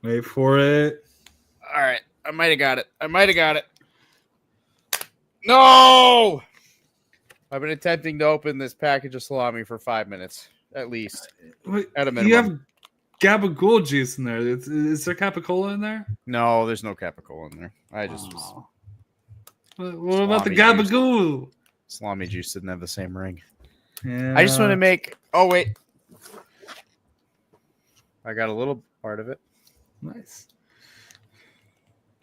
Wait for it. All right. I might have got it. No! I've been attempting to open this package of salami for 5 minutes, at least. Wait, At a minimum. you have gabagool juice in there. Is there capicola in there? No, there's no capicola in there. I just was... What about the gabagool? Salami juice didn't have the same ring. Yeah. I just want to make... Oh, wait. I got a little part of it. Nice.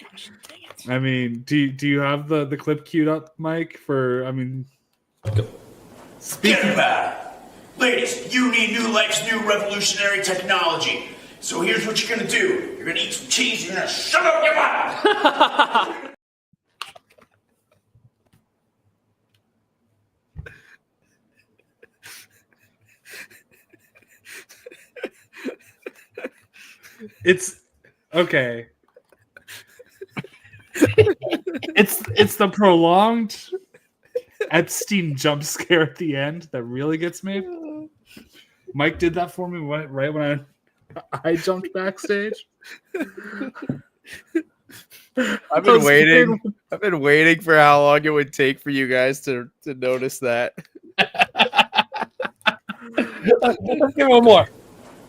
Gosh, dang it. I mean, do you have the clip queued up, Mike? Speaking about it. Ladies, you need New Life's new revolutionary technology. So here's what you're gonna do. You're gonna eat some cheese and you're gonna shove it up your butt. It's okay. It's the prolonged Epstein jump scare at the end that really gets me. Mike did that for me right when I jumped backstage. I've been waiting for how long it would take for you guys to notice that. Let's give one more.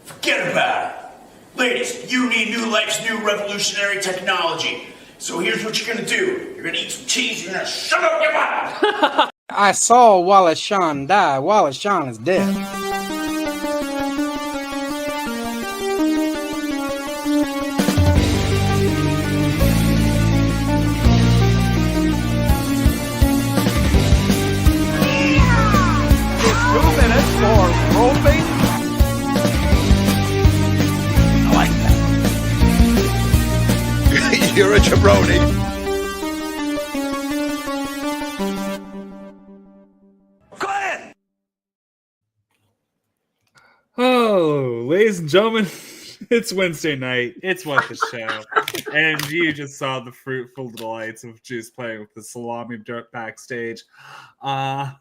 Forget about it. Ladies, you need New Life's new revolutionary technology. So here's what you're gonna do. You're gonna eat some cheese and you're gonna shove it up your butt. I saw Wallace Shawn die. Wallace Shawn is dead. It's 2 minutes for roping. I like that. You're a jabroni. Go ahead. Oh, ladies and gentlemen, it's Wednesday night. It's What the Show. And you just saw the fruitful delights of Juice playing with the salami dirt backstage. My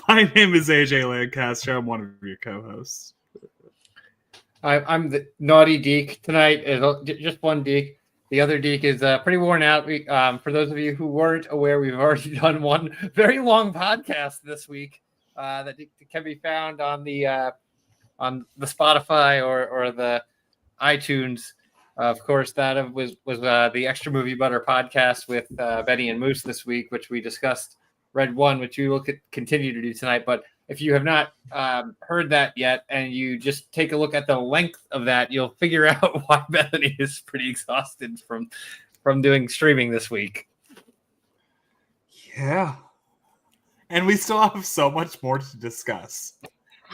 name is AJ Lancaster. I'm one of your co-hosts. I'm the naughty Deke tonight. Just one Deke. The other Deke is pretty worn out. For those of you who weren't aware, we've already done one very long podcast this week that can be found on the Spotify or the iTunes. Of course, that was the Extra Movie Butter podcast with Benny and Moose this week, which we discussed Red One, which we will continue to do tonight. But if you have not heard that yet, and you just take a look at the length of that, you'll figure out why Bethany is pretty exhausted from doing streaming this week. Yeah. And we still have so much more to discuss.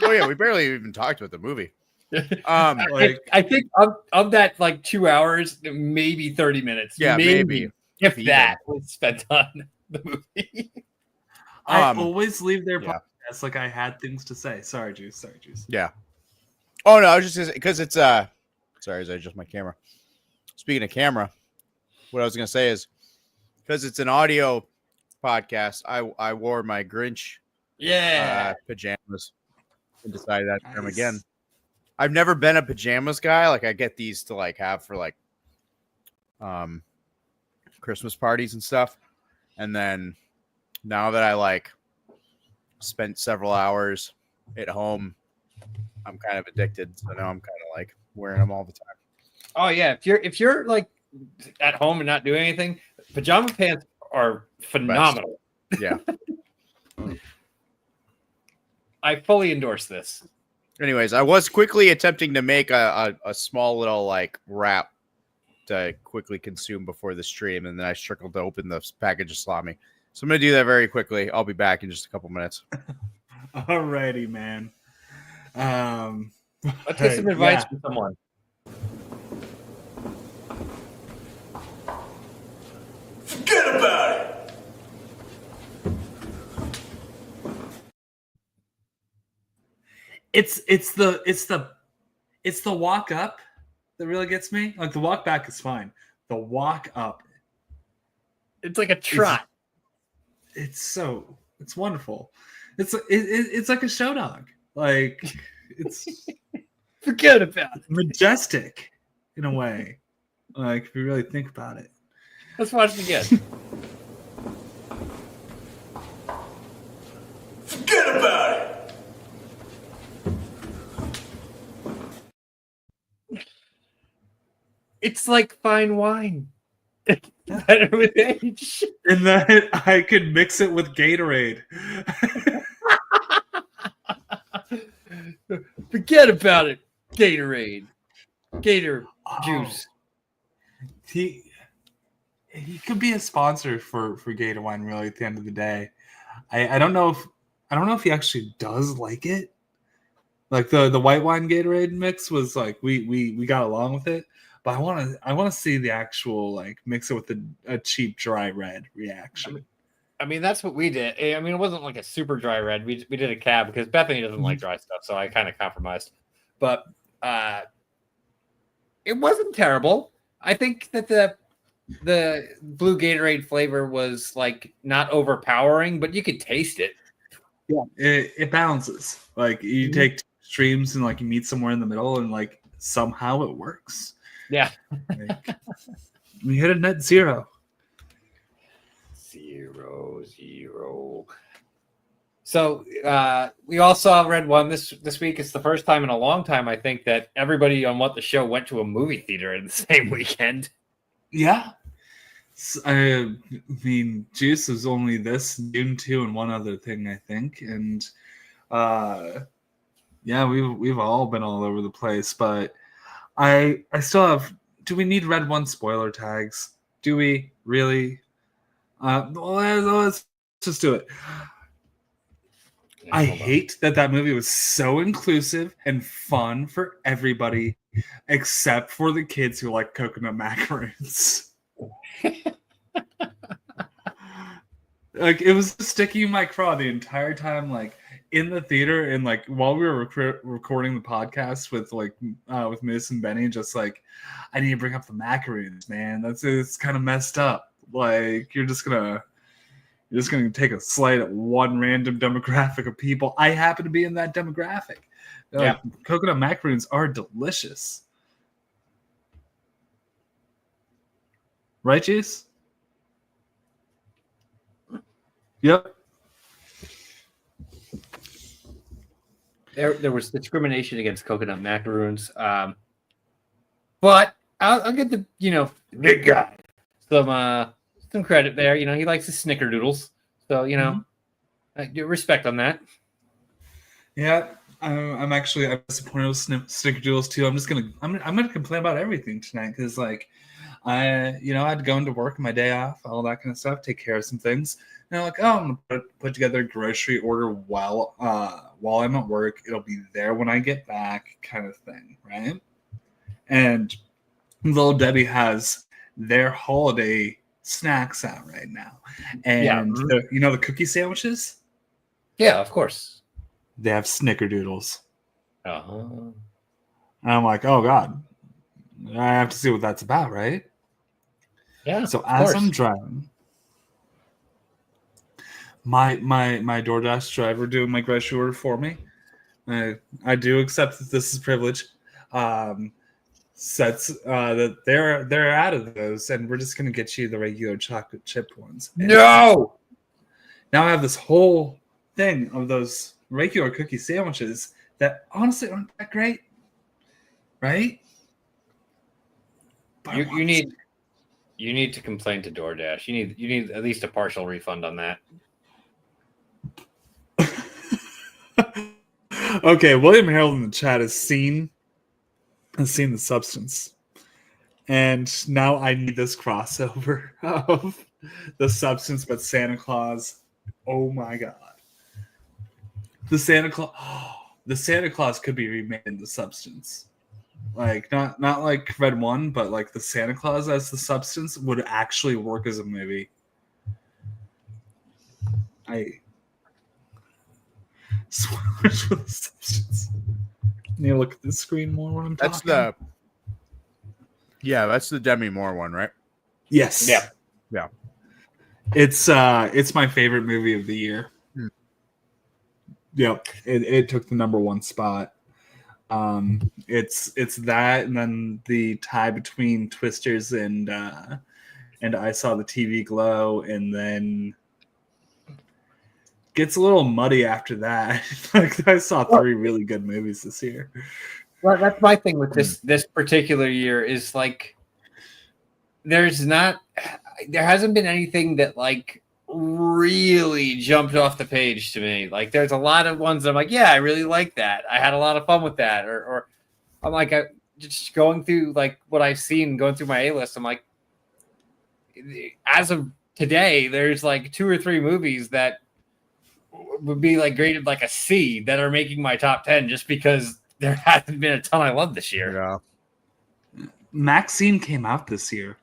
Oh yeah, we barely even talked about the movie. I think of that, like 2 hours, maybe 30 minutes. Yeah, maybe. If that was spent on the movie. I always leave their podcast like I had things to say. Sorry, Juice. Yeah. Oh no, I was just because it's sorry, is that just my camera? Speaking of camera, what I was gonna say is because it's an audio podcast, I wore my Grinch pajamas and decided that time again. I've never been a pajamas guy. Like I get these to like have for like Christmas parties and stuff. And then now that I like spent several hours at home, I'm kind of addicted. So now I'm kind of like wearing them all the time. Oh yeah, if you're like at home and not doing anything, pajama pants are phenomenal. Best. Yeah. I fully endorse this. Anyways, I was quickly attempting to make a small little like wrap to quickly consume before the stream, and then I struggled to open the package of salami. So I'm going to do that very quickly. I'll be back in just a couple minutes. Alrighty, man. Let's get some advice from someone. Forget about it. It's the walk up that really gets me. Like the walk back is fine. The walk up, it's like a trot. It's wonderful. It's like a show dog. Like it's forget about it. Majestic. in a way. Like if you really think about it. Let's watch it again. Forget about it. It's like fine wine. Better with age. And then I could mix it with Gatorade. Forget about it. Gatorade. Gator juice. He could be a sponsor for Gator Wine really at the end of the day. I don't know if he actually does like it. Like the white wine Gatorade mix was like we got along with it, but I want to see the actual like mix it with a cheap dry red reaction. I mean, that's what we did. I mean, it wasn't like a super dry red. We did a cab because Bethany doesn't like dry stuff, so I kind of compromised. But it wasn't terrible. I think that the blue Gatorade flavor was like not overpowering, but you could taste it. Yeah, it balances. Like you take two streams and like you meet somewhere in the middle, and like somehow it works. Yeah, Like, we hit a net zero. 0-0. So we all saw Red One this week. It's the first time in a long time, I think, that everybody on What the Show went to a movie theater in the same weekend. Yeah. I mean, Juice is only this, Dune 2, and one other thing, I think. And yeah, we've all been all over the place, but I still have. Do we need Red One spoiler tags? Do we really? Well, let's just do it. I hate that movie was so inclusive and fun for everybody, except for the kids who like coconut macaroons. Like it was sticking in my craw the entire time, like in the theater, and like while we were recording the podcast with with Miss and Benny, just like I need to bring up the macaroons, man. It's kind of messed up. Like you're just gonna take a slight at one random demographic of people. I happen to be in that demographic. Yeah. Coconut macaroons are delicious. Right, Juice? Yep. There was discrimination against coconut macaroons. But I'll get the big guy some credit there. He likes his snickerdoodles. So, I do respect on that. Yeah, I'm disappointed with snickerdoodles too. I'm gonna complain about everything tonight because like I had to go into work my day off, all that kind of stuff, take care of some things. And I'm like, I'm gonna put together a grocery order while I'm at work. It'll be there when I get back, kind of thing, right? And Little Debbie has their holiday snacks out right now, and the cookie sandwiches. Yeah, of course. They have snickerdoodles. Uh-huh. And I'm like, oh god, I have to see what that's about, right? Yeah. So as I'm driving, my DoorDash driver doing my grocery order for me, I do accept that this is privilege. Sets that they're out of those, and we're just gonna get you the regular chocolate chip ones. And No. now I have this whole thing of those regular cookie sandwiches that honestly aren't that great, right? But You need to complain to DoorDash. You need at least a partial refund on that. Okay, William Harold in the chat has seen the substance, and now I need this crossover of the substance but Santa Claus. Oh my god, the Santa Claus could be remade into substance. Like not like Red One, but like the Santa Claus as the substance would actually work as a movie. Spoilers for the substance. I need to look at the screen more when I'm That's talking. that's the Demi Moore one, right? Yes. Yeah. It's my favorite movie of the year. Yep. It took the number one spot. It's that, and then the tie between Twisters and I Saw the TV Glow, and then gets a little muddy after that. Like, I saw 3 really good movies this year. Well, that's my thing with this particular year is like there hasn't been anything that like really jumped off the page to me. Like there's a lot of ones that I'm like, yeah, I really like that. I had a lot of fun with that. Or I'm like, just going through like what I've seen, going through my A-list, I'm like, as of today, there's like 2 or 3 movies that would be like graded like a C that are making my top 10 just because there hasn't been a ton I love this year. Yeah. Maxine came out this year.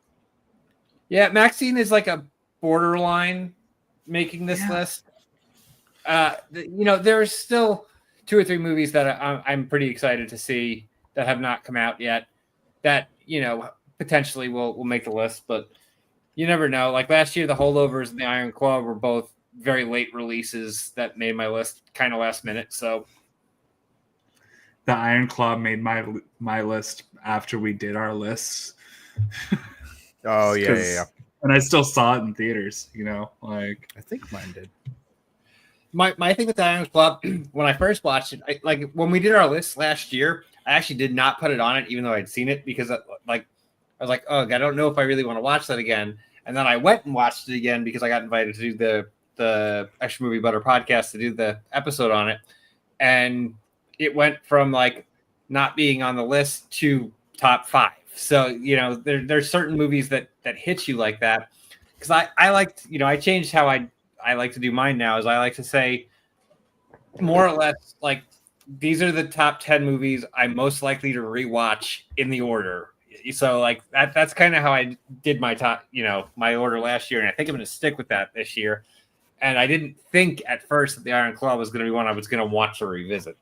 Yeah, Maxine is like a borderline making this list. There's still 2 or 3 movies that I'm pretty excited to see that have not come out yet that, potentially will make the list, but you never know. Like last year, The Holdovers and The Iron Claw were both very late releases that made my list kind of last minute. So The Iron Claw made my list after we did our lists. Oh yeah. And I still saw it in theaters. Like I think mine did. My thing with The Iron Claw, when I first watched it, like when we did our list last year, I actually did not put it on it, even though I'd seen it, because I was like, oh, I don't know if I really want to watch that again. And then I went and watched it again because I got invited to do the Extra Movie Butter podcast to do the episode on it. And it went from like not being on the list to top 5. So, there's certain movies that hit you like that. Because I liked, I changed how I like to do mine now is I like to say more or less like these are the top 10 movies I'm most likely to rewatch in the order. So like that's kind of how I did my top, my order last year. And I think I'm going to stick with that this year. And I didn't think at first that The Iron Claw was going to be one I was going to want to revisit.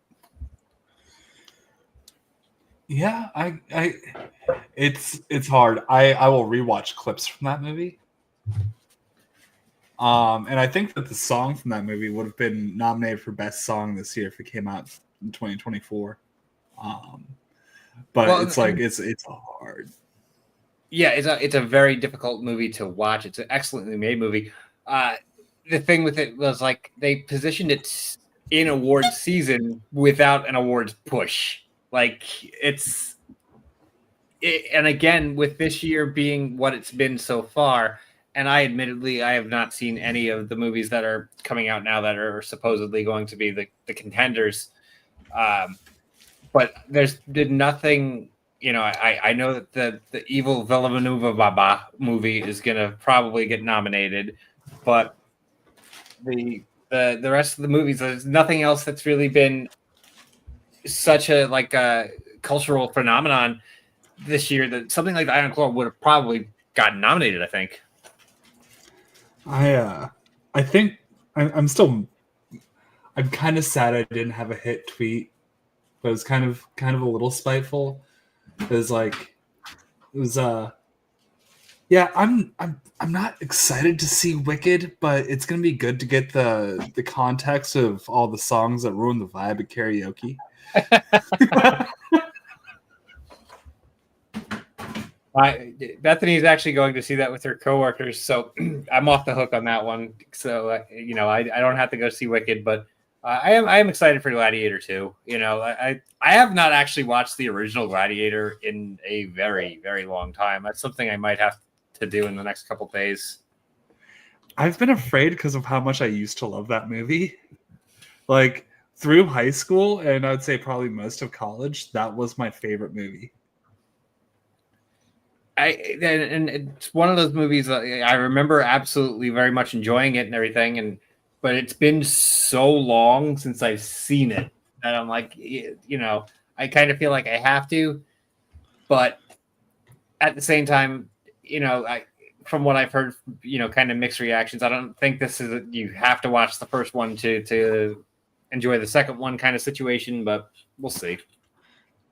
Yeah, it's hard. I will rewatch clips from that movie. And I think that the song from that movie would have been nominated for best song this year if it came out in 2024. But it's hard. Yeah, it's a very difficult movie to watch. It's an excellently made movie. The thing with it was like they positioned it in awards season without an awards push. Like and again, with this year being what it's been so far, and I have not seen any of the movies that are coming out now that are supposedly going to be the contenders. But did nothing, I know that the Evil Villanueva Baba movie is going to probably get nominated, but the rest of the movies, there's nothing else that's really been such a cultural phenomenon this year that something like The Iron Claw would have probably gotten nominated, I think. I think I'm kind of sad I didn't have a hit tweet, but it was kind of a little spiteful. It was yeah, I'm not excited to see Wicked, but it's gonna be good to get the context of all the songs that ruin the vibe at karaoke. Bethany's actually going to see that with her coworkers, so I'm off the hook on that one. So I don't have to go see Wicked, but I am excited for Gladiator 2. I have not actually watched the original Gladiator in a very, very long time. That's something I might have to do in the next couple days. I've been afraid because of how much I used to love that movie. Like through high school, and I'd say probably most of college, that was my favorite movie. And it's one of those movies that I remember absolutely very much enjoying it and everything, but it's been so long since I've seen it that I'm like, I kind of feel like I have to, but at the same time, from what I've heard, kind of mixed reactions. I don't think this is you have to watch the first one to enjoy the second one kind of situation, but we'll see.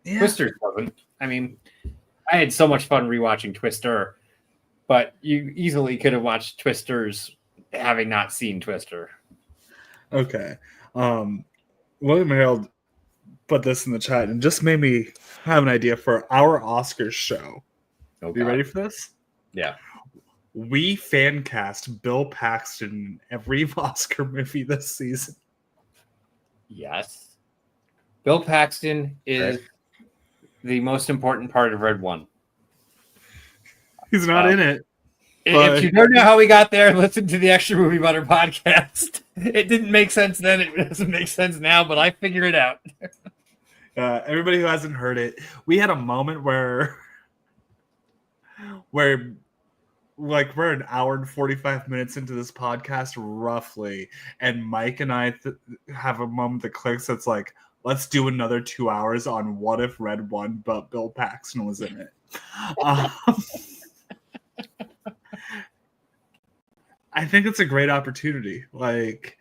Yeah. Twister doesn't. I mean, I had so much fun rewatching Twister, but you easily could have watched Twisters having not seen Twister. Okay. William Harold put this in the chat and just made me have an idea for our Oscars show. Oh, You ready for this? Yeah. We fan cast Bill Paxton in every Oscar movie this season. Yes. Bill Paxton is the most important part of Red One. He's not in it. If you don't know how we got there, listen to the Extra Movie Butter podcast. It didn't make sense then. It doesn't make sense now, but I figured it out. Everybody who hasn't heard it, we had a moment where like we're an hour and 45 minutes into this podcast roughly, and Mike and I have a moment that clicks that's like, let's do another 2 hours on what if Red won but Bill Paxton was in it. I think it's a great opportunity. Like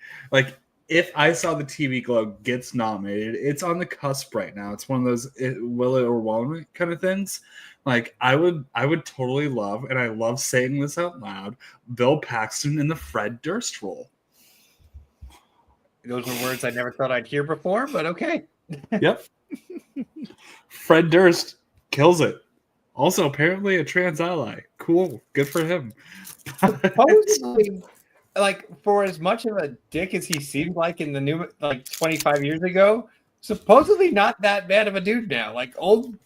if I Saw the TV Globe gets nominated, it's on the cusp right now. It's one of those will it or won't it kind of things. Like I would totally love, and I love saying this out loud, Bill Paxton in the Fred Durst role. Those were words I never thought I'd hear before, but okay. Yep. Fred Durst kills it. Also, apparently a trans ally. Cool. Good for him. Supposedly, like, for as much of a dick as he seemed like in the new, like, 25 years ago, supposedly not that bad of a dude now. Like, old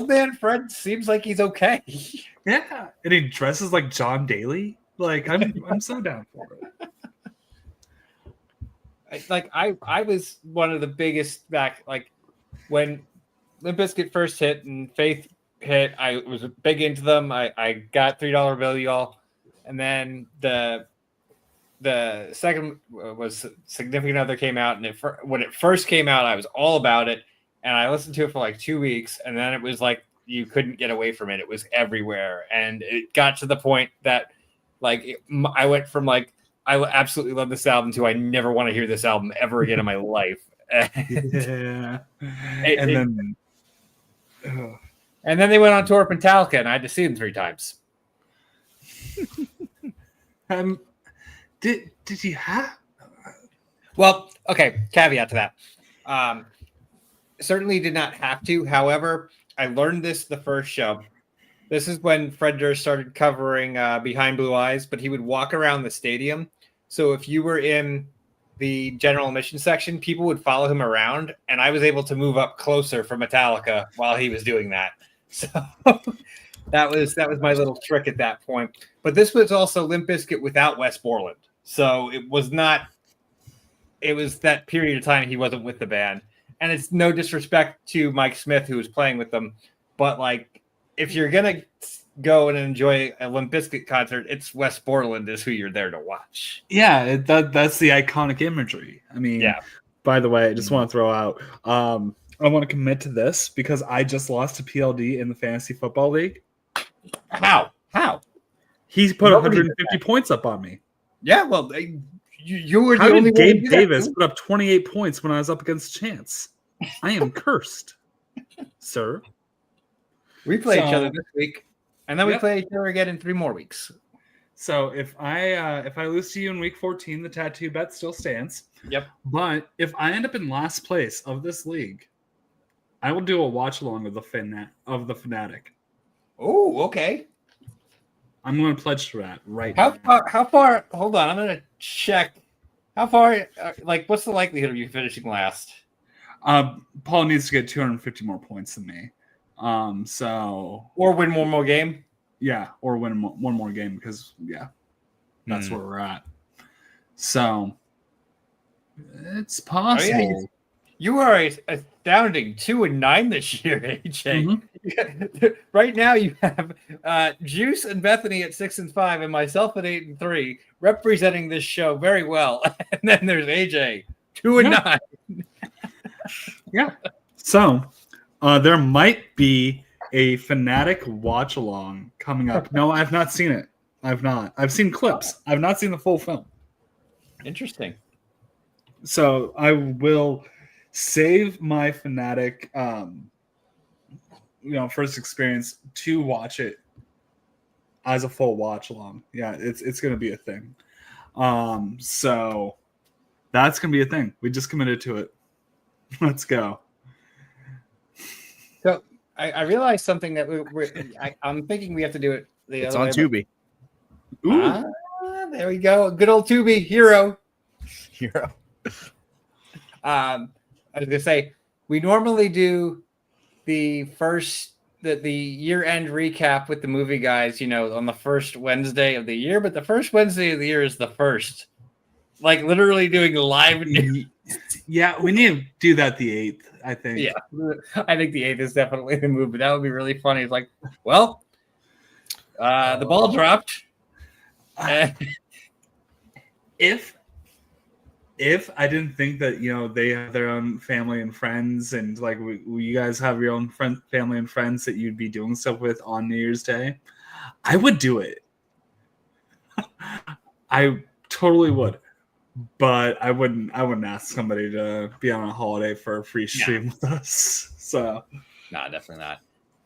man Fred seems like he's okay. Yeah. And he dresses like John Daly. Like, I'm so down for it. I was one of the biggest back, like, when Limp Bizkit first hit and Faith hit, I was big into them. I got $3 bill, y'all. And then the second was Significant Other came out, and when it first came out, I was all about it, and I listened to it for like 2 weeks, and then it was like you couldn't get away from it. It was everywhere, and it got to the point that I went from like I absolutely love this album to I never want to hear this album ever again in my life. Yeah. And then they went on tour with Metallica, and I had to see them 3 times. Did you have? Well, okay. Caveat to that. Certainly did not have to. However, I learned this the first show. This is when Fred Durst started covering Behind Blue Eyes, but he would walk around the stadium. So if you were in the general admission section, people would follow him around, and I was able to move up closer for Metallica while he was doing that. So that was my little trick at that point. But this was also Limp Bizkit without Wes Borland. So it was not. It was that period of time he wasn't with the band, and it's no disrespect to Mike Smith who was playing with them, but like if you're gonna go and enjoy a Limp Bizkit concert, it's Wes Borland is who you're there to watch. Yeah, that's the iconic imagery. I mean, yeah. By the way, I just want to throw out. I want to commit to this because I just lost to PLD in the Fantasy Football League. How? He's put 150 points up on me. Yeah, well, you were the How only did Gabe one Davis put up 28 points when I was up against Chance? I am cursed, sir. We play each other this week, and then we play each other again in 3 more weeks. So if I lose to you in week 14, the tattoo bet still stands. Yep. But if I end up in last place of this league, I will do a watch along of the Fanatic. Oh, okay. I'm going to pledge to that right now. How far? Hold on, I'm going to check. How far? What's the likelihood of you finishing last? Paul needs to get 250 more points than me. Or win one more game. Yeah, or win one more game because that's where we're at. So it's possible. Oh, yeah, you are a astounding 2-9 this year, AJ. Mm-hmm. Right now, you have Juice and Bethany at 6-5, and myself at 8-3, representing this show very well. And then there's AJ, 2-9. Yeah. So there might be a Fanatic watch along coming up. No, I've not seen it. I've seen clips. I've not seen the full film. Interesting. So I will save my Fanatic first experience to watch it as a full watch along. Yeah, it's gonna be a thing. So that's gonna be a thing. We just committed to it. Let's go. I realized something that I'm thinking we have to do it the It's other on way. Tubi. There we go. Good old Tubi hero. Hero. I was gonna say we normally do the year-end recap with the movie guys, on the first Wednesday of the year, but the first Wednesday of the year is the first. Like literally doing live news. Yeah, we need to do that the 8th, I think. Yeah, I think the 8th is definitely the move, but that would be really funny. It's like, well, the ball dropped. If I didn't think that they have their own family and friends, and like you guys have your own family and friends that you'd be doing stuff with on New Year's Day, I would do it. I totally would, but I wouldn't ask somebody to be on a holiday for a free stream with us. So no, definitely not.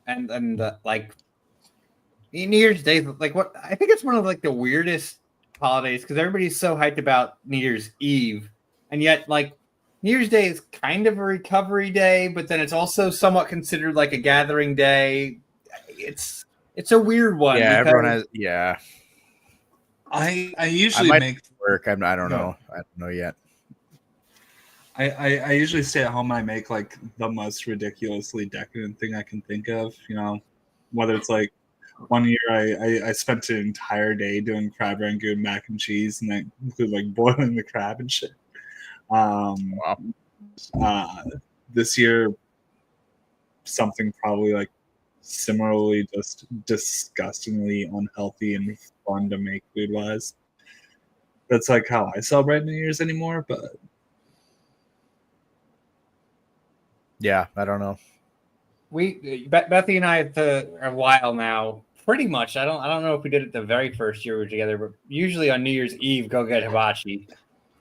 And like New Year's Day, like what I think it's one of like the weirdest holidays because everybody's so hyped about New Year's Eve, and yet like New Year's Day is kind of a recovery day, but then it's also somewhat considered like a gathering day. It's a weird one. Yeah, everyone has. Yeah, I usually make work. I don't know. I don't know yet. I usually stay at home and I make like the most ridiculously decadent thing I can think of. Whether it's like. One year, I spent an entire day doing crab rangoon mac and cheese, and that included like boiling the crab and shit. This year, something probably like similarly just disgustingly unhealthy and fun to make food wise. That's like how I celebrate New Year's anymore, but yeah, I don't know. Bethy and I for a while now, pretty much. I don't know if we did it the very first year we were together, but usually on New Year's Eve, go get hibachi,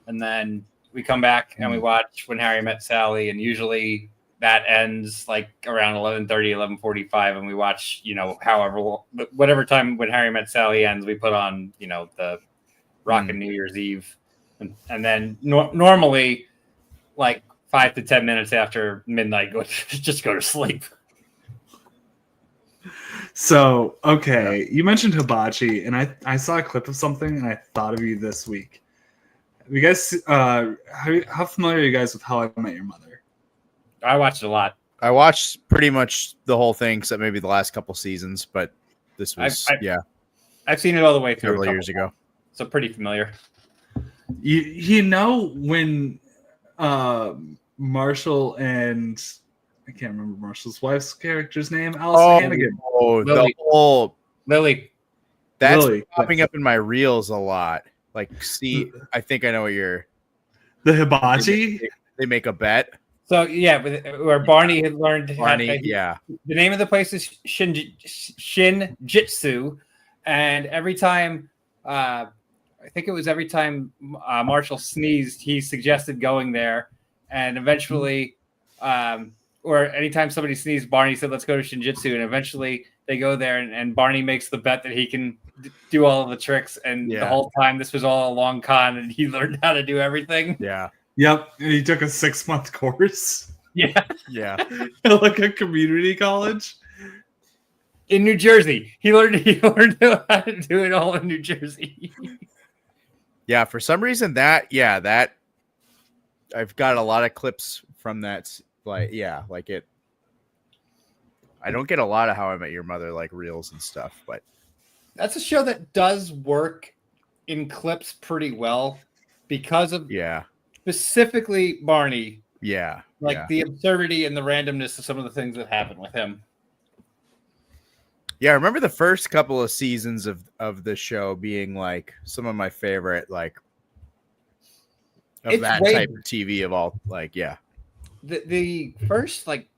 and then we come back and we watch When Harry Met Sally, and usually that ends like around 11:30, 11:45, and we watch whatever time When Harry Met Sally ends, we put on the Rockin' New Year's Eve, and then normally like 5 to 10 minutes after midnight, just go to sleep. So, okay, you mentioned hibachi, and I saw a clip of something, and I thought of you this week. You guys, how familiar are you guys with How I Met Your Mother? I watched it a lot. I watched pretty much the whole thing, except maybe the last couple seasons, but this was, I've seen it all the way through several years ago. So pretty familiar. When Marshall and I can't remember Marshall's wife's character's name. Allison Hannigan. Lily. The whole Lily. That's Lily. popping up in my reels a lot. Like, see, I think I know what you're. The hibachi. They make a bet. So yeah, where Barney had learned. Barney, The name of the place is Shinjitsu, and every time, I think it was every time Marshall sneezed, he suggested going there, and eventually, or anytime somebody sneezed, Barney said, "Let's go to Shinjitsu," and eventually they go there, and Barney makes the bet that he can do all of the tricks, and the whole time this was all a long con, and he learned how to do everything. Yeah. Yep. And he took a 6-month course. Yeah. Yeah. Like a community college. In New Jersey. He learned how to do it all in New Jersey. Yeah, for some reason that I've got a lot of clips from that. Like it. I don't get a lot of How I Met Your Mother like reels and stuff, but that's a show that does work in clips pretty well because of specifically Barney. Yeah. The absurdity and the randomness of some of the things that happen with him. Yeah, I remember the first couple of seasons of the show being like some of my favorite, like of that type of TV of all, like, yeah. The first like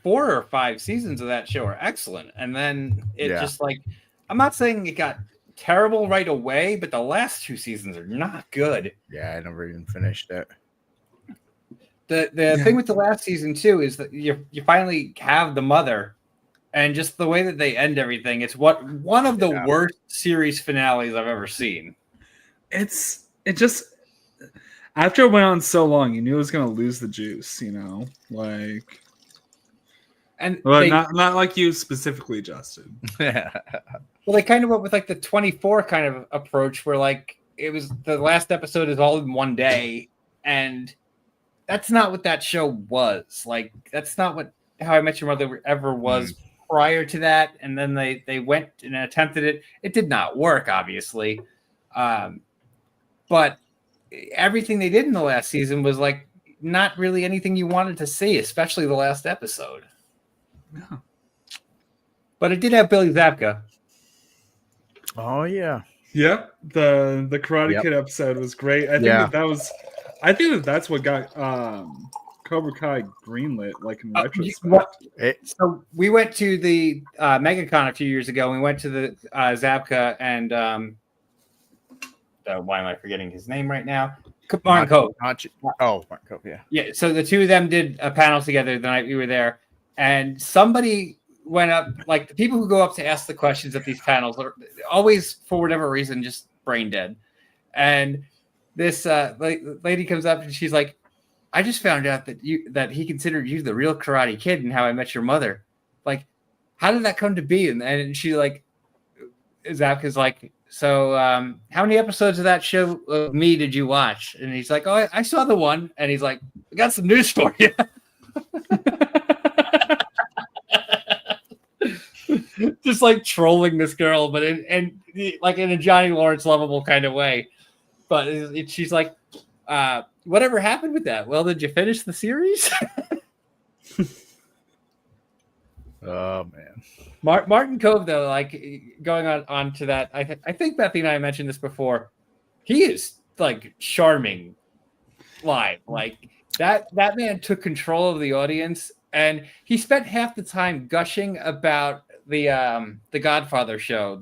4 or 5 seasons of that show are excellent, and then it just like, I'm not saying it got terrible right away, but the last 2 seasons are not good. Yeah, I never even finished it. The thing with the last season too is that you finally have the mother, and just the way that they end everything, it's one of the worst series finales I've ever seen. It just after it went on so long, you knew it was going to lose the juice, like. And Well, they, not like you specifically, Justin. well, they kind of went with like the 24 kind of approach where like it was the last episode is all in one day, and that's not what that show was. Like that's not what How I Met Your Mother ever was prior to that. And then they went and attempted it. It did not work, obviously. But everything they did in the last season was like not really anything you wanted to see, especially the last episode. Yeah. But it did have Billy Zabka. Oh yeah. Yep. The Karate Yep. Kid episode was great. I think Yeah. I think that's what got Cobra Kai greenlit, like in retrospect. What? It- So we went to the MegaCon a few years ago. We went to the Zabka and why am I forgetting his name right now? Martin Cove. Martin Cove, yeah. Yeah. So the two of them did a panel together the night we were there, and somebody went up. Like the people who go up to ask the questions at these panels are always, for whatever reason, just brain dead. And this lady comes up and she's like, I just found out that he considered you the real Karate Kid in How I Met Your Mother. Like, how did that come to be? And she like, Zabka's like, so how many episodes of that show of me did you watch? And he's like, oh, I saw the one. And he's like, I got some news for you. Just like trolling this girl, but like in a Johnny Lawrence lovable kind of way. But she's like, whatever happened with that? Well, did you finish the series? Oh man. Martin Cove, though, like going on to that, I think Bethy and I mentioned this before. He is like charming live. Like that man took control of the audience, and he spent half the time gushing about the Godfather show.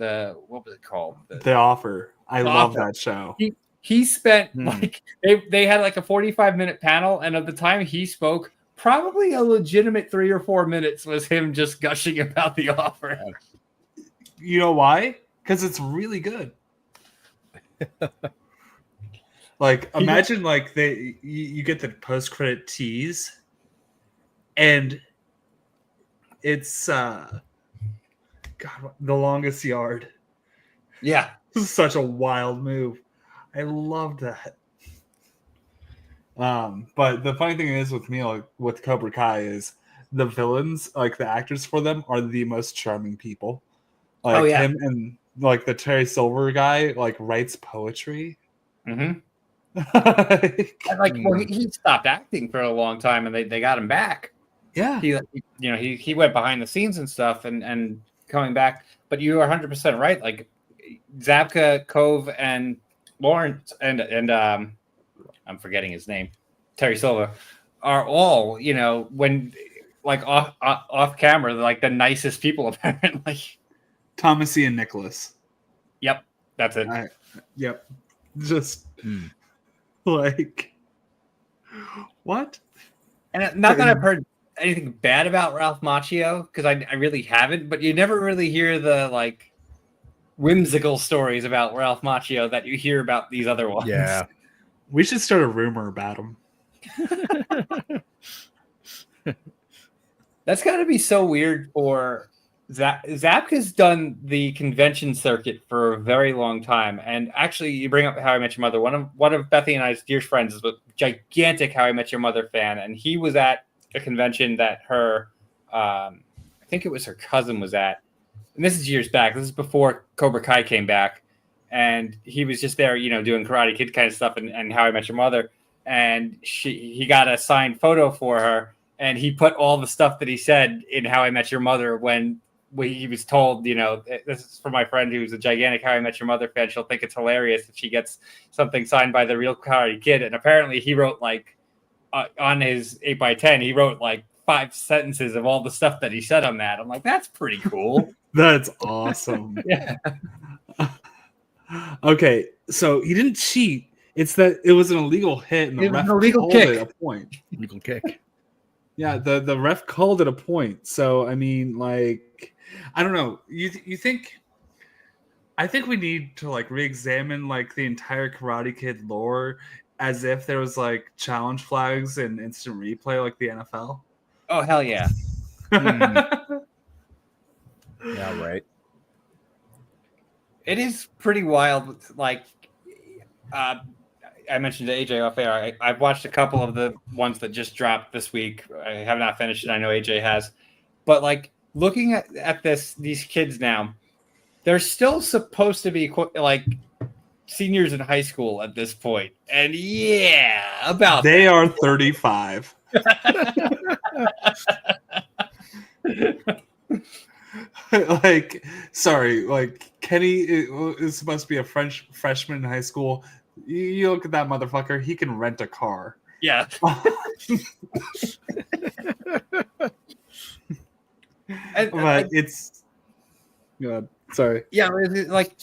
What was it called? The Offer. I love Offer. that show. He spent like they had like a 45-minute panel, and of the time he spoke, probably a legitimate 3 or 4 minutes was him just gushing about The Offer. You know why? Because it's really good. Like imagine like you get the post-credit tease, and it's God, The Longest Yard. Yeah. This is such a wild move. I love that. But the funny thing is with me, like with Cobra Kai, is the villains, like the actors for them, are the most charming people. Like him and like the Terry Silver guy, like writes poetry. Mm-hmm. And like, well, he stopped acting for a long time, and they got him back. Yeah, he went behind the scenes and stuff, and coming back. But you are 100% right. Like Zabka, Cove, and Lawrence, and I'm forgetting his name, Terry Silva, are all when like off camera, they're like the nicest people apparently. Thomas Ian Nicholas. Yep, that's it. Yep, just like what? And not that I've heard anything bad about Ralph Macchio, because I really haven't, but you never really hear the like whimsical stories about Ralph Macchio that you hear about these other ones. Yeah. We should start a rumor about him. That's got to be so weird for Zabka's done the convention circuit for a very long time. And actually, you bring up How I Met Your Mother. One of Bethy and I's dear friends is a gigantic How I Met Your Mother fan, and he was at a convention that her, I think it was her cousin was at. And this is years back. This is before Cobra Kai came back. And he was just there, doing Karate Kid kind of stuff and How I Met Your Mother. And he got a signed photo for her. And he put all the stuff that he said in How I Met Your Mother when he was told, this is for my friend who's a gigantic How I Met Your Mother fan. She'll think it's hilarious if she gets something signed by the real Karate Kid. And apparently he wrote like on his 8x10, he wrote like 5 sentences of all the stuff that he said on that. I'm like, that's pretty cool. That's awesome. Yeah. Okay, so he didn't cheat. It's that it was an illegal hit, and the ref called it a point. Illegal kick. Yeah, the ref called it a point. So I mean, like, I don't know. You think? I think we need to like re-examine like the entire Karate Kid lore, as if there was like challenge flags and instant replay like the NFL. Oh hell yeah! Yeah, right. It is pretty wild. Like, I mentioned to AJ off air. I've watched a couple of the ones that just dropped this week. I have not finished it. I know AJ has, but like looking at these kids now, they're still supposed to be like seniors in high school at this point, and yeah, about They are 35. Like, sorry, like Kenny is supposed to be a French freshman in high school. You look at that motherfucker; he can rent a car. yeah. But it's God. Sorry. Yeah, like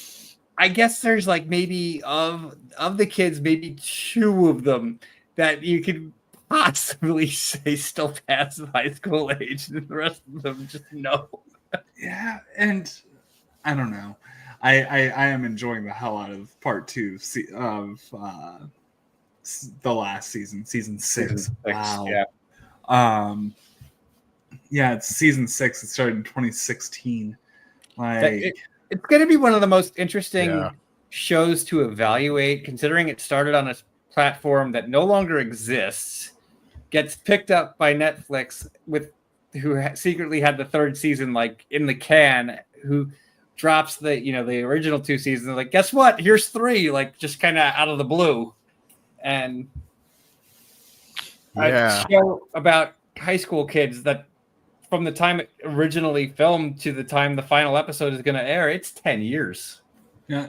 I guess there's like maybe of the kids, maybe 2 of them that you could possibly say still past high school age, and the rest of them just no. Yeah, and I don't know. I am enjoying the hell out of part 2 of the last season 6. Wow. Yeah. Yeah, it's season 6. It started in 2016. Like, it's going to be one of the most interesting shows to evaluate, considering it started on a platform that no longer exists, gets picked up by Netflix who secretly had the 3rd season like in the can, who drops the original 2 seasons, like, guess what? Here's 3, like just kind of out of the blue. And a show about high school kids that from the time it originally filmed to the time the final episode is going to air, it's 10 years. Yeah,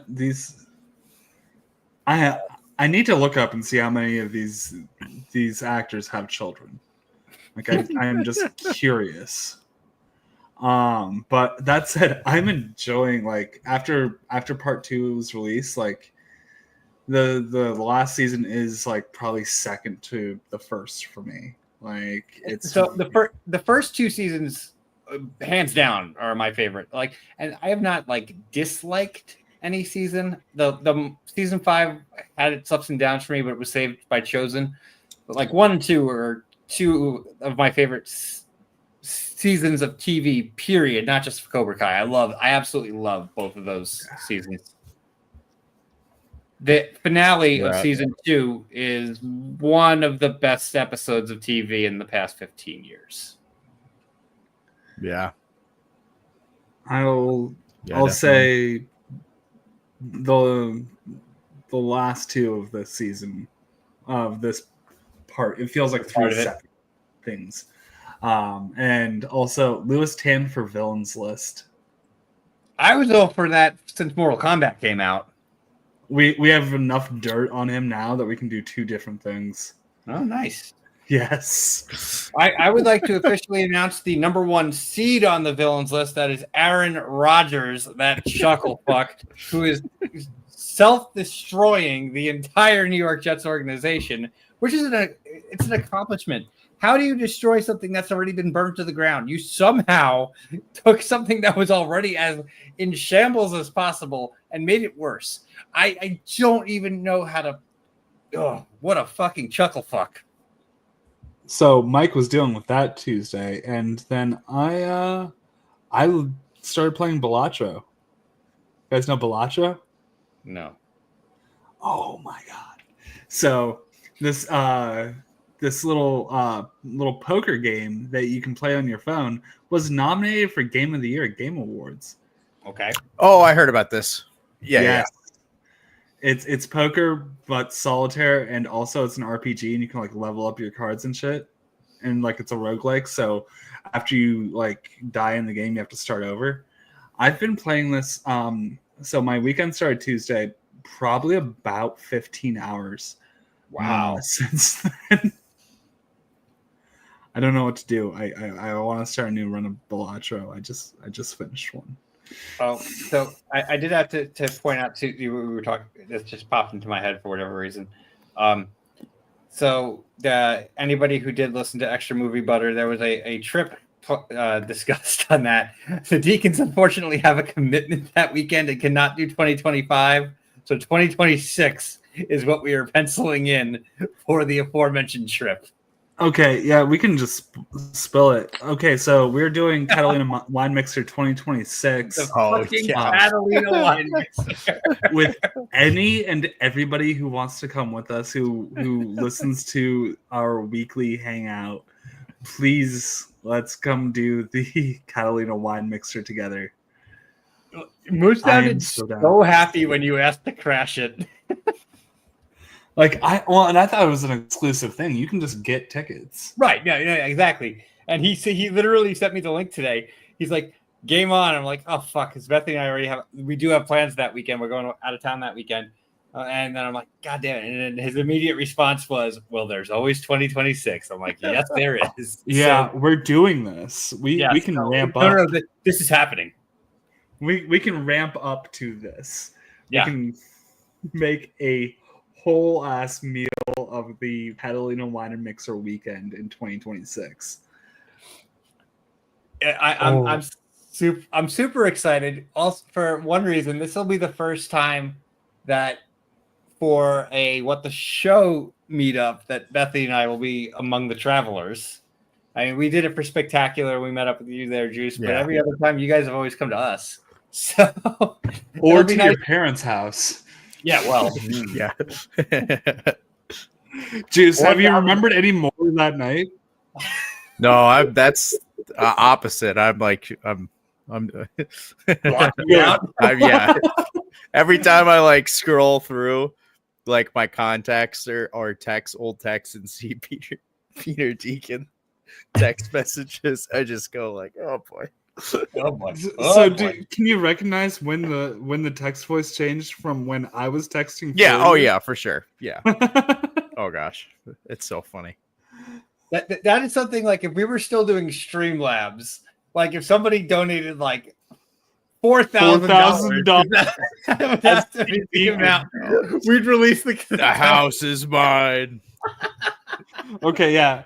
I need to look up and see how many of these actors have children. Like, I am just curious. But that said, I'm enjoying, like, after part 2 was released, like the last season is like probably second to the first for me. Like, it's so the first 2 seasons, hands down, are my favorite. Like, and I have not like disliked any season. The season 5 had its ups and downs for me, but it was saved by Chosen. But like 1 and 2 are 2 of my favorite seasons of TV. Period. Not just for Cobra Kai. I absolutely love both of those seasons. The finale of season 2 is one of the best episodes of TV in the past 15 years. Yeah. I'll definitely. say the last 2 of the season of this part, it feels like 3 separate things. And also Louis Tan for Villains List. I was all for that since Mortal Kombat came out. We have enough dirt on him now that we can do 2 different things. Oh, nice. Yes. I would like to officially announce the number 1 seed on the Villains List. That is Aaron Rodgers, that chuckle fuck, who is self-destroying the entire New York Jets organization, which is it's an accomplishment. How do you destroy something that's already been burned to the ground? You somehow took something that was already as in shambles as possible and made it worse. I don't even know how to. Oh, what a fucking chuckle fuck. So Mike was dealing with that Tuesday, and then I started playing Balatro. You guys know Balatro? No. Oh my god! So this little poker game that you can play on your phone was nominated for Game of the Year at Game Awards. Okay. Oh, I heard about this. Yeah. It's poker but solitaire, and also it's an RPG, and you can like level up your cards and shit. And like it's a roguelike, so after you like die in the game, you have to start over. I've been playing this. So my weekend started Tuesday, probably about 15 hours. Wow. Since then. I don't know what to do. I want to start a new run of Balatro. I just finished one. Oh, so I did have to point out to you, we were talking, this just popped into my head for whatever reason. So anybody who did listen to Extra Movie Butter, there was a trip discussed on that. The Deacons unfortunately have a commitment that weekend and cannot do 2025. So 2026 is what we are penciling in for the aforementioned trip. Okay, yeah, we can just spill it. Okay, so we're doing Catalina Wine Mixer 2026 The Oh, fucking yeah. Catalina wine mixer. with any and everybody who wants to come with us, who listens to our weekly hangout. Please, let's come do the Catalina Wine Mixer together. Moose I am sounded so down. so happy when you asked to crash it. And I thought it was an exclusive thing. You can just get tickets. Right. Yeah, exactly. And he literally sent me the link today. He's like, game on. I'm like, oh, fuck. Because Bethany and I we do have plans that weekend. We're going out of town that weekend. And then I'm like, God damn it. And then his immediate response was, well, there's always 2026. I'm like, yes, there is. Yeah, So, we're doing this. We can ramp up. No, this is happening. We can ramp up to this. Yeah. We can make a whole ass meal of the Catalina Wine and Mixer weekend in 2026. I'm super excited. Also, for one reason, this will be the first time that for a What the Show meetup that Bethany and I will be among the travelers. I mean, we did it for Spectacular. We met up with you there, Juice. But every other time, you guys have always come to us. So, or to your parents' house. Yeah, well, Yeah. Juice, have you remembered any more that night? No, that's opposite. I'm blocking out. yeah. Every time I like scroll through like my contacts or old texts and see Peter Deacon text messages, I just go like, oh boy. Oh boy. Can you recognize when the text voice changed from when I was texting? Yeah. Oh yeah, for sure. Yeah. Oh gosh, it's so funny. That is something like if we were still doing Streamlabs, like if somebody donated like $4,000, that's the amount we'd release the house is mine. Okay, yeah.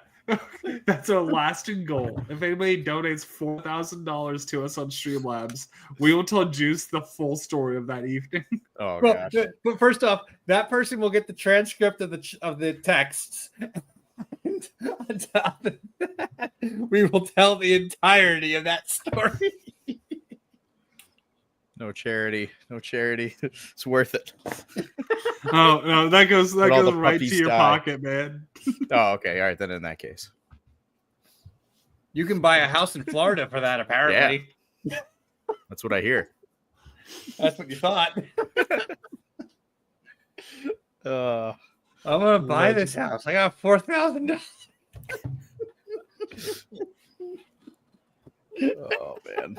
That's a lasting goal. If anybody donates $4,000 to us on Streamlabs, we will tell Juice the full story of that evening. Oh gosh. But first off, that person will get the transcript of the texts. And on top of that, we will tell the entirety of that story. No charity. It's worth it. Oh no, that goes right to your die. pocket, man. Oh, okay. All right, then in that case. You can buy a house in Florida for that, apparently. Yeah. That's what I hear. That's what you thought. I'm gonna buy this house. I got $4,000. Oh man.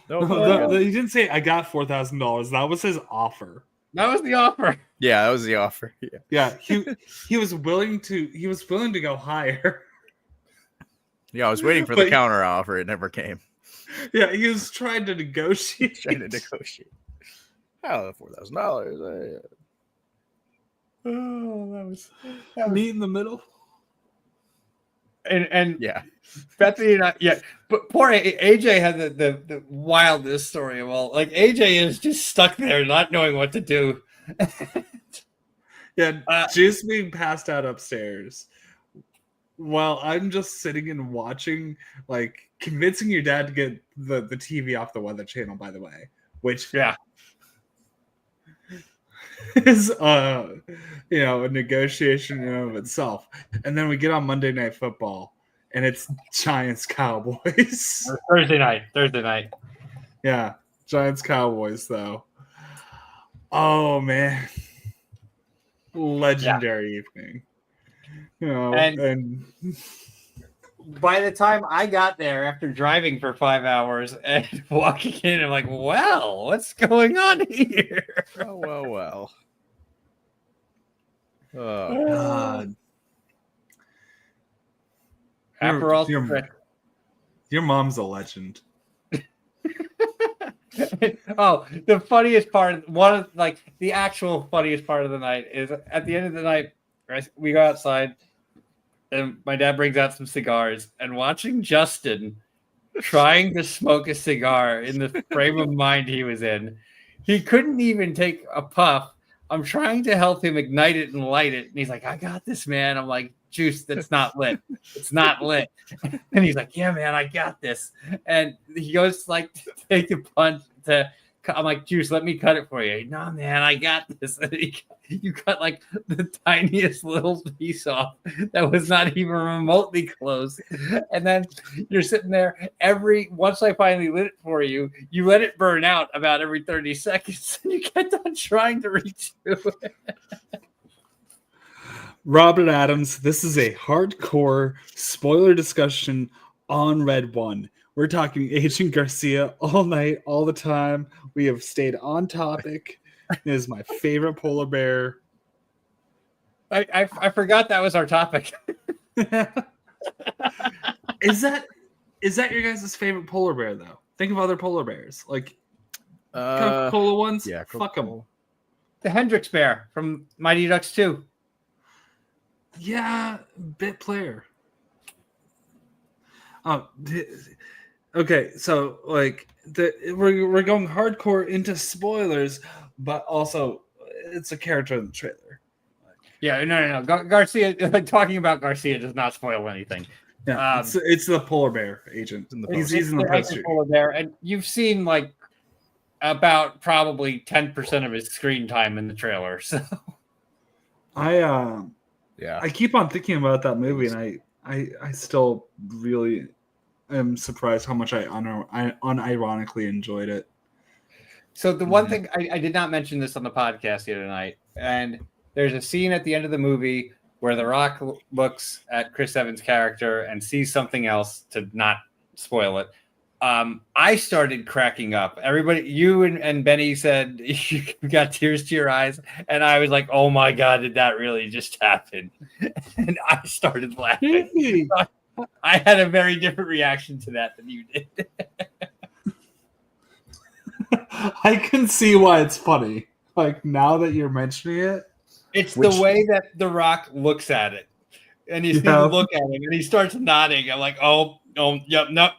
No, he didn't say I got $4,000. That was his offer. That was the offer. Yeah, that was the offer. Yeah, he was willing to go higher. Yeah, I was waiting for the counter offer. It never came. Yeah, he was trying to negotiate. Oh, $4,000. Oh, that was Meet in the middle. And yeah, Bethany and I, yeah, but poor AJ had the wildest story of all. Like AJ is just stuck there, not knowing what to do. Yeah, just being passed out upstairs while I'm just sitting and watching, like convincing your dad to get the TV off the Weather Channel. By the way, which is a negotiation in and of itself. And then we get on Monday Night Football and it's Giants Cowboys. Thursday night. Yeah, Giants Cowboys though. Oh man. Legendary evening. And by the time I got there after driving for 5 hours and walking in, I'm like, well, what's going on here? Well. Oh, God. After all, your mom's a legend. Oh, the funniest part, the actual funniest part of the night is at the end of the night, we go outside and my dad brings out some cigars, and watching Justin trying to smoke a cigar in the frame of mind he was in, he couldn't even take a puff I'm trying to help him ignite it and light it. And he's like, I got this, man. I'm like, Juice, that's not lit. It's not lit. And he's like, yeah, man, I got this. And he goes like to take the punch to. I'm like, Juice, let me cut it for you. No, man, I got this. And you cut like the tiniest little piece off that was not even remotely close. And then you're sitting there once I finally lit it for you, you let it burn out about every 30 seconds. And you kept on trying to reach through it. Robert Adams, this is a hardcore spoiler discussion on Red One. We're talking Agent Garcia all night, all the time. We have stayed on topic. It is my favorite polar bear. I forgot that was our topic. Is that your guys' favorite polar bear though? Think of other polar bears, like Coca-Cola ones. Yeah, fuck them. The Hendrix bear from Mighty Ducks 2. Yeah, bit player. Okay, so like we're going hardcore into spoilers, but also it's a character in the trailer. Yeah, no. Garcia, talking about Garcia does not spoil anything. Yeah, it's the polar bear agent. He's in the poster. Polar bear, and you've seen like about probably 10% of his screen time in the trailer. So I keep on thinking about that movie, and I still really am surprised how much I unironically enjoyed it. So the one thing I did not mention this on the podcast the other night, and there's a scene at the end of the movie where The Rock looks at Chris Evans' character and sees something else, to not spoil it. I started cracking up. Everybody, you and Benny said you got tears to your eyes, and I was like, "Oh my god, did that really just happen?" And I started laughing. I had a very different reaction to that than you did. I can see why it's funny. Like now that you're mentioning it, it's the way that The Rock looks at it, and you see him look at him, and he starts nodding. I'm like, "Oh, yep, no."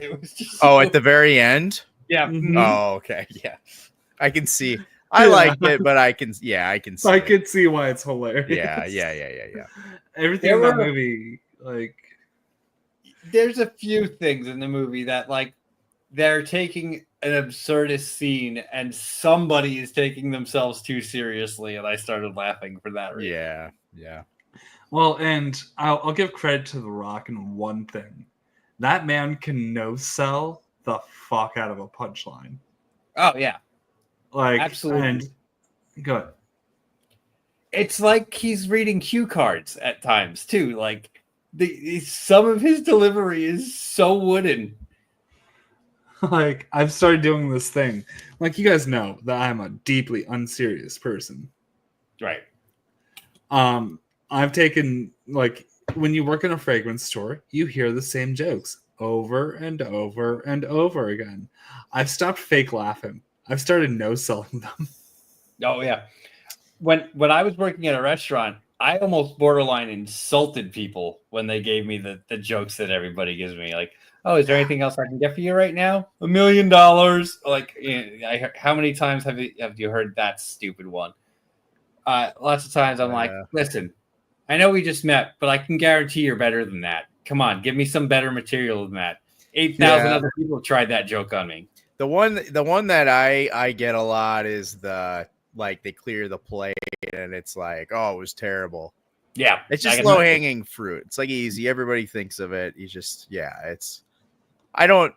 It was just at the very end. Yeah. Mm-hmm. Oh, okay. Yeah, I can see. I liked it, but I can see. I can see why it's hilarious. Yeah. Everything in that movie, like, there's a few things in the movie that, like, they're taking an absurdist scene and somebody is taking themselves too seriously, and I started laughing for that reason. Yeah. Well, and I'll give credit to The Rock in one thing. That man can no-sell the fuck out of a punchline. Oh, yeah. Like, absolutely. And good. It's like he's reading cue cards at times, too. Like, some of his delivery is so wooden. Like, I've started doing this thing. Like, you guys know that I'm a deeply unserious person. Right. I've taken, like, when you work in a fragrance store, you hear the same jokes over and over and over again. I've stopped fake laughing. I've started no-selling them. Oh, yeah. When I was working at a restaurant, I almost borderline insulted people when they gave me the jokes that everybody gives me. Like, oh, is there anything else I can get for you right now? $1 million. Like, how many times have you heard that stupid one? Lots of times I'm like, listen, I know we just met, but I can guarantee you're better than that. Come on, give me some better material than that. 8,000 other people have tried that joke on me. The one that I get a lot is they clear the plate and it's like, oh, it was terrible. Yeah. It's just low hanging fruit. It's like easy. Everybody thinks of it. You just, I don't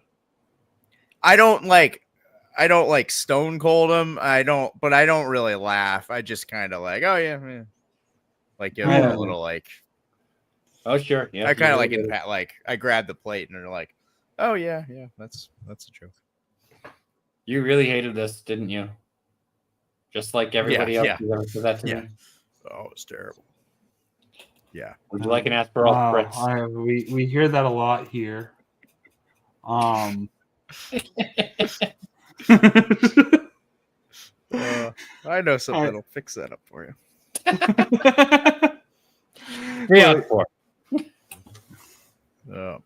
like stone cold them. But I don't really laugh. I just kind of like, oh yeah. Like give them a little like, oh sure, yeah. I kind of like I grab the plate and they're like, oh yeah, that's a joke. You really hated this, didn't you? Just like everybody else who ever said that to me. Oh, it's terrible. Yeah. Would you like an Aperol Spritz? We hear that a lot here. I know something that'll fix that up for you. 3 out of 4. Oh.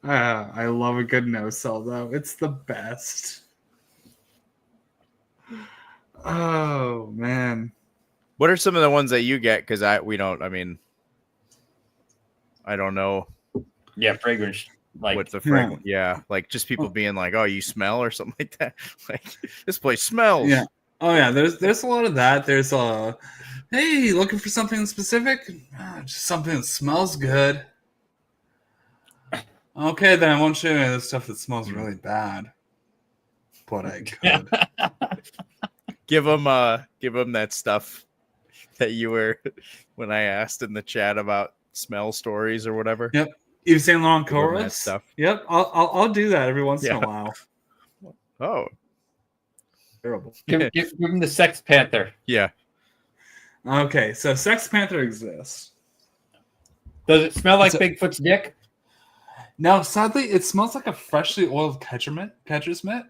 I love a good no-sell though. It's the best. Oh man. What are some of the ones that you get? Because I don't know Yeah, fragrance. Like what the fragrance. Yeah, like just people being like, "Oh, you smell" or something like that. Like this place smells. Yeah. Oh yeah. There's a lot of that. There's hey, looking for something specific? Just something that smells good. Okay, then I won't show you the stuff that smells really bad. But I could. Give them that stuff that you were when I asked in the chat about smell stories or whatever. Yep. Yves Saint Laurent Give 'em that chorus stuff. Yep. I'll do that every once in a Yeah. while. Oh, Terrible. give him the Sex Panther. yeah. Okay, so Sex Panther exists. Does it smell like So- Bigfoot's dick? Now, sadly, it smells like a freshly oiled catcher's mitt.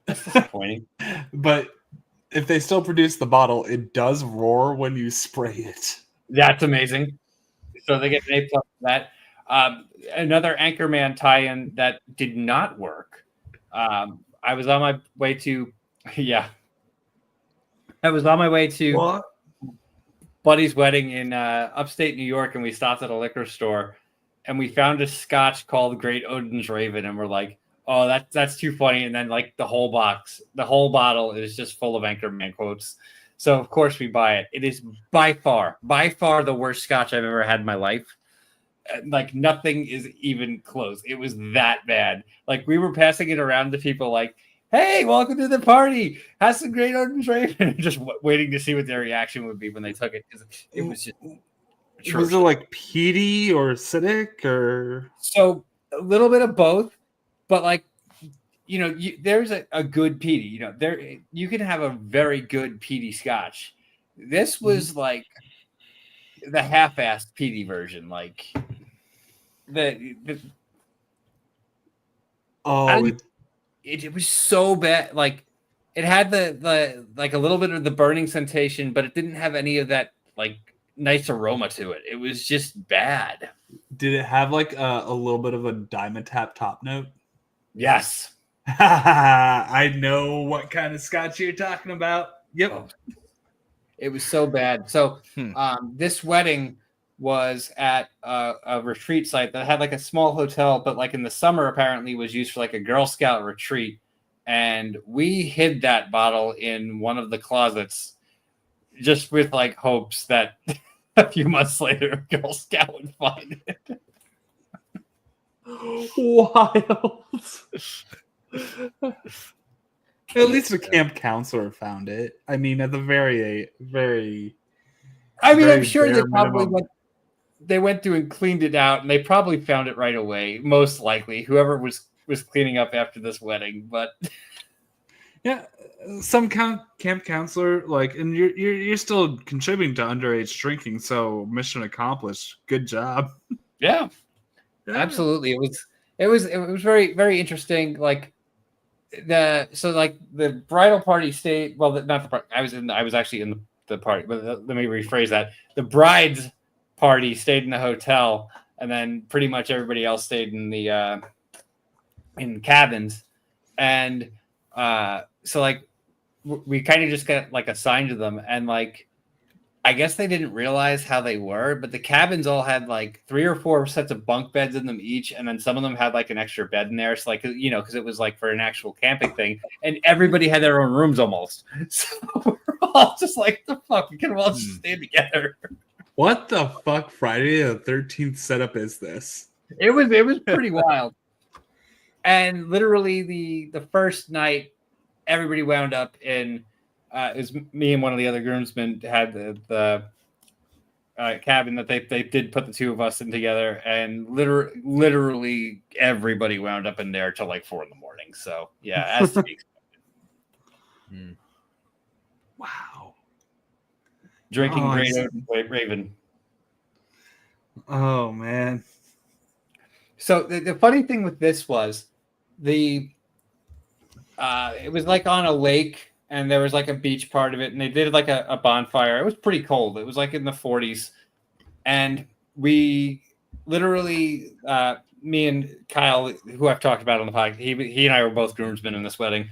That's disappointing. But if they still produce the bottle, it does roar when you spray it. That's amazing. So they get an A+ for that. Another Anchorman tie-in that did not work. I was on my way to, I was on my way to What? buddy's wedding in upstate New York, and we stopped at a liquor store, and we found a scotch called Great Odin's Raven, and we're like, "Oh, that's too funny!" And then like the whole bottle is just full of Anchorman quotes. So of course we buy it. It is by far the worst scotch I've ever had in my life. Like nothing is even close. It was that bad. Like we were passing it around to people, like, "Hey, welcome to the party. Has some Great Odin's Raven." Just waiting to see what their reaction would be when they took it. It was just Was it like peaty or acidic or? so a little bit of both, but like there's a good peaty. There you can have a very good peaty scotch. This was like the half-assed peaty version, like the Oh, it was so bad. Like it had the like a little bit of the burning sensation, but it didn't have any of that like nice aroma to it. It was just bad. did it have like a little bit of a diamond tap top note? Yes. I know what kind of scotch you're talking about. Yep. Oh, it was so bad. So this wedding was at a retreat site that had like a small hotel, but like in the summer apparently was used for like a Girl Scout retreat. And we hid that bottle in one of the closets just with like hopes that a few months later a Girl Scout would find it. Wild. At least a camp counselor found it. I mean, at the very. I mean, I'm Very sure they bare probably minimum. went through and cleaned it out, and they probably found it right away. Most likely, whoever was cleaning up after this wedding. But Yeah, some camp counselor, like, and you're still contributing to underage drinking, so mission accomplished. Good job. yeah, Yeah. absolutely. It was very, very interesting. Like the bridal party stayed. Well, not the party. I was actually in the party. But let me rephrase that. The bride's party stayed in the hotel, and then pretty much everybody else stayed in the in cabins. And so like we kind of just got like assigned to them, and like I guess they didn't realize how they were, but the cabins all had like 3 or 4 sets of bunk beds in them each, and then some of them had like an extra bed in there. So like because it was like for an actual camping thing, and everybody had their own rooms almost. So we're all just like, the fuck, we can all just stay together. What the fuck Friday the 13th setup is this? It was pretty wild. And literally the first night, everybody wound up in. It was me and one of the other groomsmen had the cabin that they did put the two of us in together, and literally everybody wound up in there till like 4 a.m. So yeah, as to be expected. Wow. Drinking Oh, I Great see. Odin Raven. Oh man. So the funny thing with this was it was like on a lake, and there was like a beach part of it, and they did like a bonfire. It was pretty cold. It was like in the 40s. And we literally, me and Kyle, who I've talked about on the podcast, he and I were both groomsmen in this wedding,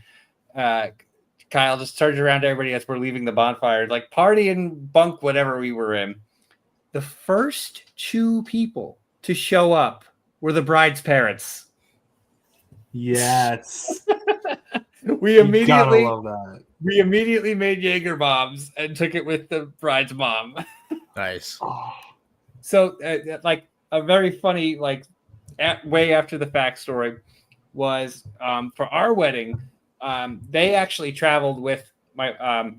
Kyle just turns around to everybody as we're leaving the bonfire, like party and bunk, whatever we were in. The first two people to show up were the bride's parents. Yes. We You gotta immediately love that. made Jaeger bombs and took it with the bride's mom. Nice. Oh, So, like a very funny, like way after the fact story was for our wedding. They actually traveled with my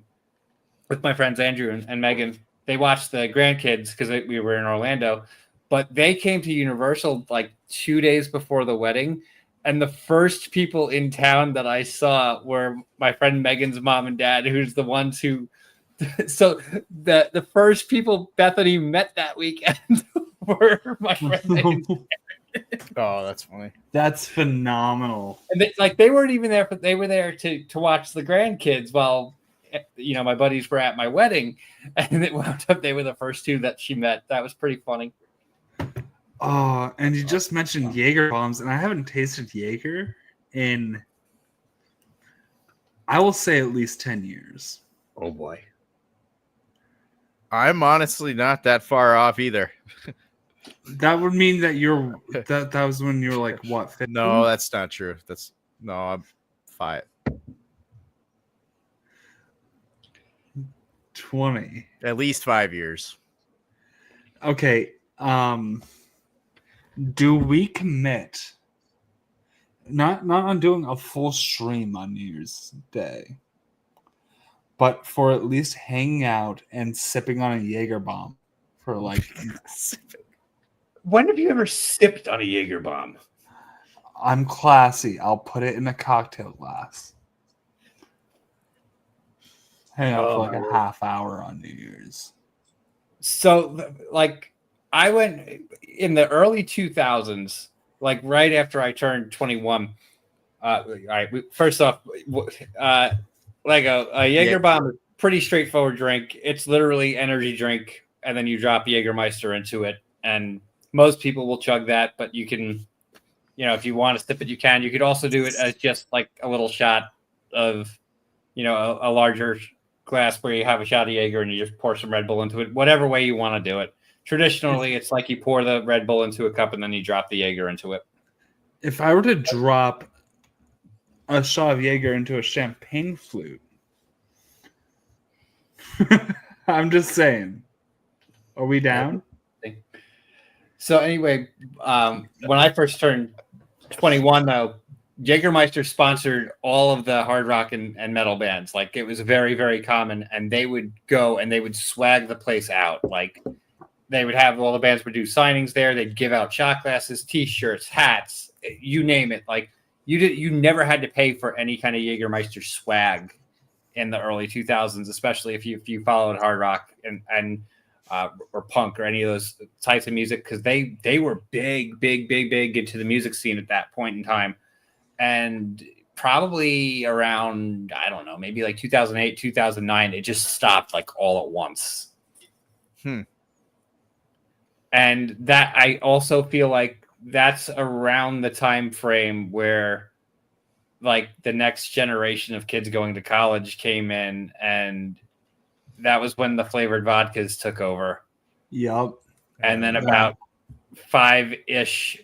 friends Andrew and Megan. They watched the grandkids because we were in Orlando, but they came to Universal like 2 days before the wedding. And the first people in town that I saw were my friend Megan's mom and dad, who's the ones who. So the first people Bethany met that weekend were my friend Megan's. Oh, that's funny. that's phenomenal. And they weren't even there, but they were there to watch the grandkids while my buddies were at my wedding, and it wound up they were the first two that she met. That was pretty funny. Oh, and you just mentioned Jaeger bombs, and I haven't tasted Jaeger in, I will say, at least 10 years. Oh boy. I'm honestly not that far off either. That would mean that that was when you were like, what, 15? No, that's not true. I'm 5. 20. At least 5 years. Okay. Do we commit not on doing a full stream on New Year's Day, but for at least hanging out and sipping on a Jaeger bomb for like When have you ever sipped on a Jaeger bomb? I'm classy. I'll put it in a cocktail glass. Hang out for like a half hour on New Year's. So, like, I went in the early 2000s, like right after I turned 21. All right, first off, like a Jaeger bomb is a pretty straightforward drink. It's literally energy drink, and then you drop Jägermeister into it, and most people will chug that, but you can, if you want to sip it, you can. You could also do it as just like a little shot of, a larger glass where you have a shot of Jaeger and you just pour some Red Bull into it, whatever way you want to do it. Traditionally, it's like you pour the Red Bull into a cup and then you drop the Jaeger into it. If I were to drop a shot of Jaeger into a champagne flute, I'm just saying, are we down? So anyway, when I first turned 21, though, Jägermeister sponsored all of the hard rock and metal bands. Like, it was very, very common, and they would go and they would swag the place out. Like, they would have all the bands would do signings there. They'd give out shot glasses, T-shirts, hats, you name it. Like, you never had to pay for any kind of Jägermeister swag in the early 2000s, especially if you followed hard rock and or punk or any of those types of music, because they were big into the music scene at that point in time. And probably around, I don't know, maybe like 2008, 2009, it just stopped like all at once. And that, I also feel like that's around the time frame where like the next generation of kids going to college came in, and that was when the flavored vodkas took over. Yep. And then about five-ish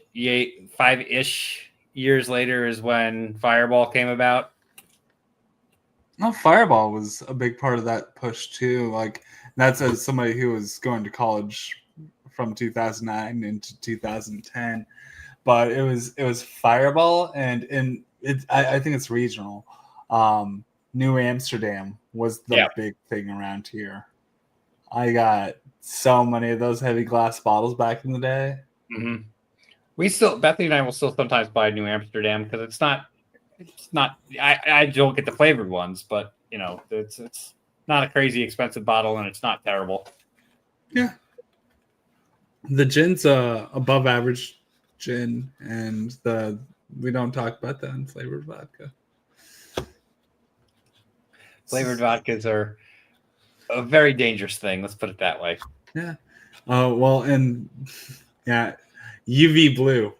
years later is when Fireball came about. No, Fireball was a big part of that push too. Like, that's as somebody who was going to college from 2009 into 2010. But it was Fireball, and I think it's regional. New Amsterdam was the big thing around here. I got so many of those heavy glass bottles back in the day. Mm-hmm. Bethany and I will still sometimes buy New Amsterdam because it's not. I don't get the flavored ones, but it's not a crazy expensive bottle and it's not terrible. Yeah, the gin's above average gin, and we don't talk about that in flavored vodka. Flavored vodkas are a very dangerous thing. Let's put it that way. Yeah. Oh, well, and yeah, UV blue.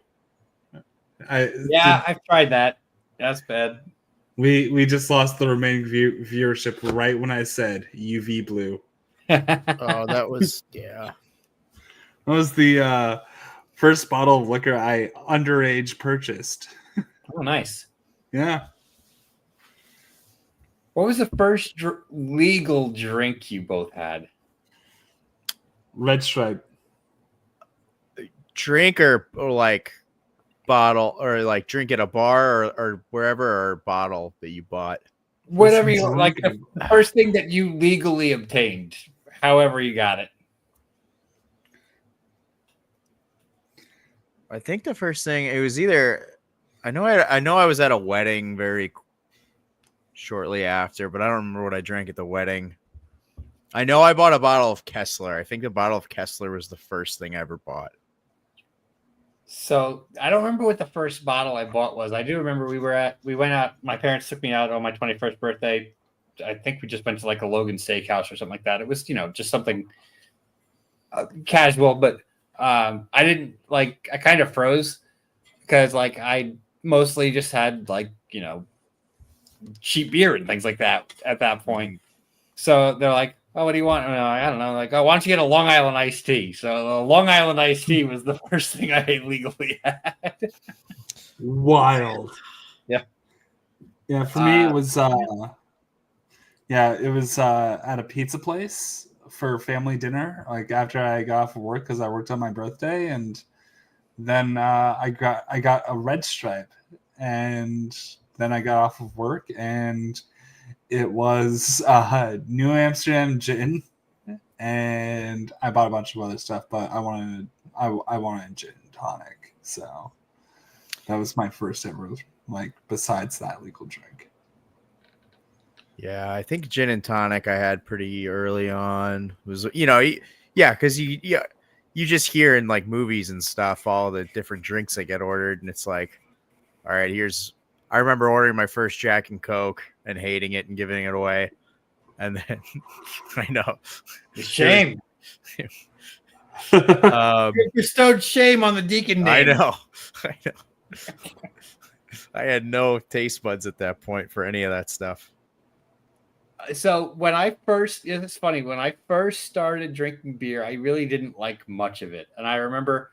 I've tried that. That's bad. We just lost the remaining viewership right when I said UV blue. Oh, that was yeah. That was the first bottle of liquor I underage purchased. Oh, nice. Yeah. What was the first legal drink you both had? Red Stripe. Drink or like bottle or like drink at a bar or wherever or bottle that you bought. Whatever you like, the first thing that you legally obtained, however you got it. I think the first thing it was either I know I was at a wedding very shortly after, but I don't remember what I drank at the wedding. I know I bought a bottle of Kessler. I think the bottle of Kessler was the first thing I ever bought. So I don't remember what the first bottle I bought was. I do remember we went out. My parents took me out on my 21st birthday. I think we just went to like a Logan Steakhouse or something like that. It was, just something casual, but I didn't like. I kind of froze because like I mostly just had like cheap beer and things like that at that point. So they're like, "Oh, what do you want?" I don't know. Like, "Oh, why don't you get a Long Island iced tea?" So the Long Island iced tea was the first thing I legally had. Wild. Yeah. Yeah, for me it was it was at a pizza place for family dinner, like after I got off of work because I worked on my birthday, and then I got a Red Stripe, and then I got off of work, and it was New Amsterdam gin, and I bought a bunch of other stuff, but I wanted gin and tonic, so that was my first ever, like, besides that legal drink. Yeah, I think gin and tonic I had pretty early on. It was because you just hear in like movies and stuff all the different drinks that get ordered, and it's like, all right, I remember ordering my first Jack and Coke and hating it and giving it away, and then I know Shame. You bestowed shame on the deacon name. I know. I had no taste buds at that point for any of that stuff. So when I first, it's funny, when I first started drinking beer, I really didn't like much of it. And I remember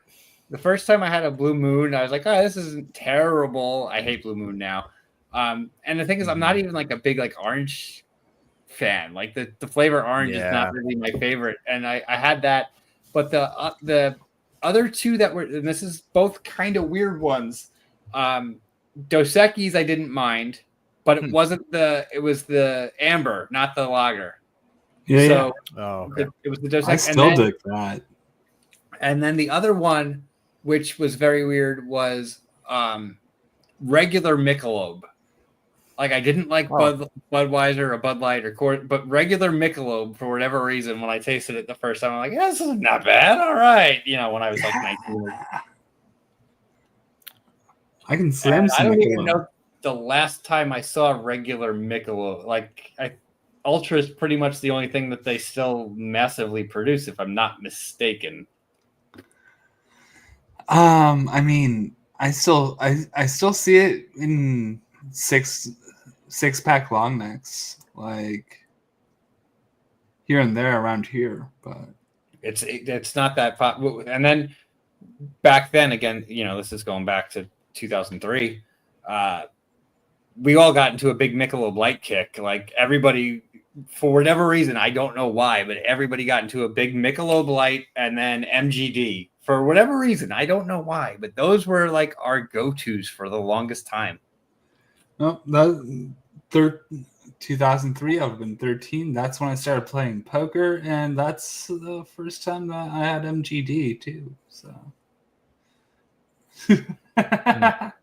the first time I had a Blue Moon, I was like, "Oh, this isn't terrible." I hate Blue Moon now. And the thing is, I'm not even like a big like orange fan. Like the flavor orange is not really my favorite. And I had that, but the other two that were, and this is both kind of weird ones. Dos Equis I didn't mind, but it wasn't it was the amber, not the lager. Yeah. So okay. it was the Dos Equis. I still dig that. And then the other one, which was very weird, was regular Michelob. Like I didn't like Budweiser or Bud Light or Coors, but regular Michelob for whatever reason. When I tasted it the first time, I'm like, "Yeah, this is not bad. All right," when I was like 19. I can slam some. I don't even know the last time I saw regular Michelob. Like Ultra is pretty much the only thing that they still massively produce, if I'm not mistaken. I mean, I still see it in six-pack long necks, like here and there around here, but it's not that popular. And then back then, again, this is going back to 2003. We all got into a big Michelob Light kick. Like everybody, for whatever reason, I don't know why, but everybody got into a big Michelob Light and then MGD. For whatever reason, I don't know why, but those were like our go-tos for the longest time. No, 2003, I would have been 13. That's when I started playing poker, and that's the first time that I had MGD too. So I'll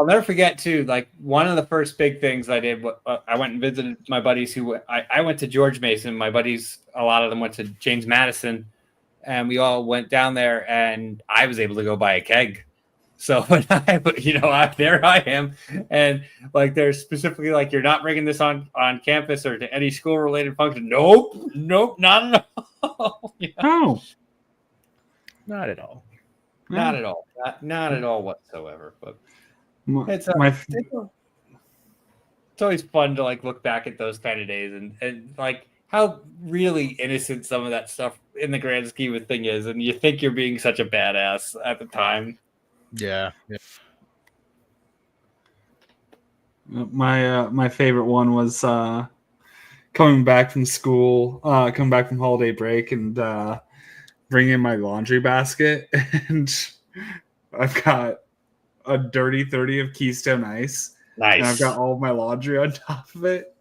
never forget too. Like one of the first big things I did, I went and visited my buddies I went to George Mason. My buddies, a lot of them went to James Madison. And we all went down there, and I was able to go buy a keg. So when there I am, and like they're specifically like, "You're not bringing this on campus or to any school related function." Nope, not at all. No, not at all, not at all, not at all whatsoever. But it's it's always fun to like look back at those kind of days and like how really innocent some of that stuff in the grand scheme of thing is, and you think you're being such a badass at the time. Yeah. My favorite one was coming back from school, coming back from holiday break, and bringing my laundry basket, and I've got a dirty 30 of Keystone Ice, Nice. and I've got all of my laundry on top of it.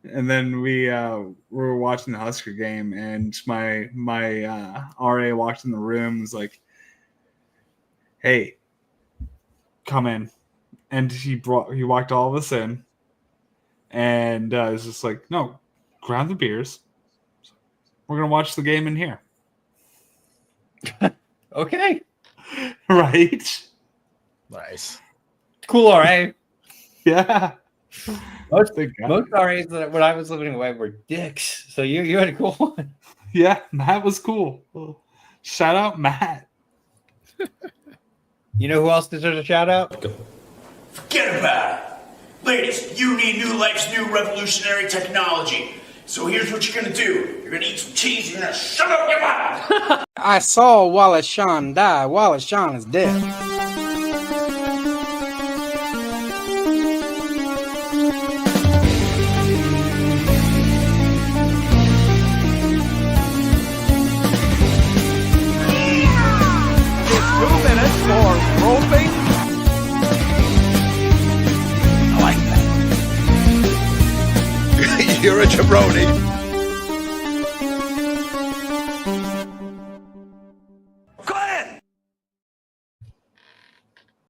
And then we were watching the Husker game, and my RA walked in the room and was like, "Hey, come in." And he walked all of us in, and I was just like, "No, grab the beers. We're gonna watch the game in here." Okay. Right? Nice. Cool. All right. Yeah. Most Thank God. most RAs that when I was living away were dicks. So you had a cool one. Yeah, Matt was cool. Shout out Matt. You know who else deserves a shout out? Forget about it. Ladies, you need new life's new revolutionary technology. So here's what you're gonna do. You're gonna eat some cheese and you're gonna shut up your mouth. I saw Wallace Shawn die. Wallace Shawn is dead. It's 2 minutes for roping. I like that. You're a jabroni.